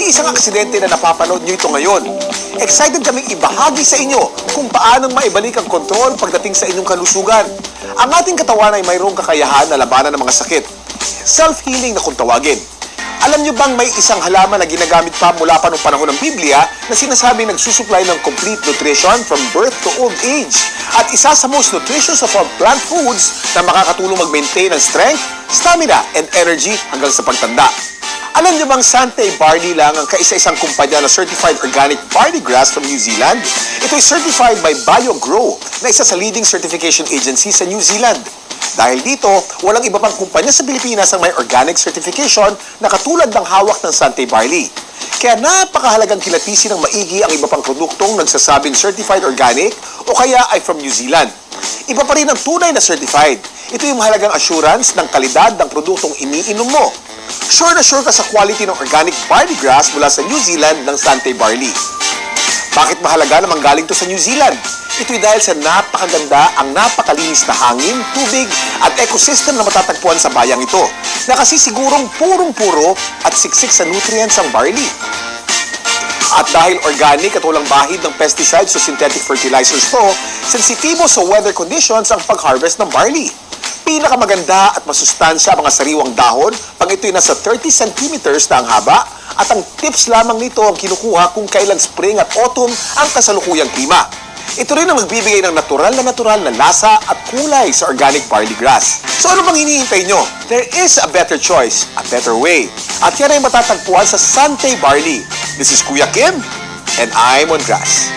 hindi isang aksidente na napapanood nyo ito ngayon. Excited kaming ibahagi sa inyo kung paanong maibalik ang kontrol pagdating sa inyong kalusugan. Ang ating katawan ay mayroong kakayahan na labanan ng mga sakit. Self-healing na kung tawagin. Alam nyo bang may isang halaman na ginagamit pa mula pa noong panahon ng Biblia na sinasabing nagsusupply ng complete nutrition from birth to old age? At isa sa most nutritious of all plant foods na makakatulong mag-maintain ng strength, stamina, and energy hanggang sa pagtanda. Alam nyo bang Sante Barley lang ang kaisa-isang kumpanya na certified organic barley grass from New Zealand? Ito ay certified by BioGrow na isa sa leading certification agency sa New Zealand. Dahil dito, walang iba pang kumpanya sa Pilipinas ang may organic certification na katulad ng hawak ng Sante Barley. Kaya napakahalagang kilatisin ng maigi ang iba pang produktong nagsasabing certified organic o kaya ay from New Zealand. Iba pa rin ang tunay na certified. Ito yung mahalagang assurance ng kalidad ng produktong iniinom mo. Sure na sure ka sa quality ng organic barley grass mula sa New Zealand ng Sante Barley. Bakit mahalaga na manggaling to sa New Zealand? Ito'y dahil sa napakaganda ang napakalinis na hangin, tubig at ecosystem na matatagpuan sa bayang ito na kasi sigurong purong-puro at siksik sa nutrients ang barley. At dahil organic at walang bahid ng pesticides o synthetic fertilizers to, sensitibo sa weather conditions ang pag-harvest ng barley. Pinakamaganda at masustansya ang mga sariwang dahon pag ito'y nasa 30 centimeters na ang haba at ang tips lamang nito ang kinukuha kung kailan spring at autumn ang kasalukuyang klima. Ito rin ang magbibigay ng natural na lasa at kulay sa organic barley grass. So ano bang hinihintay nyo? There is a better choice, a better way. At yan ay matatagpuan sa Sante Barley. This is Kuya Kim, and I'm on grass.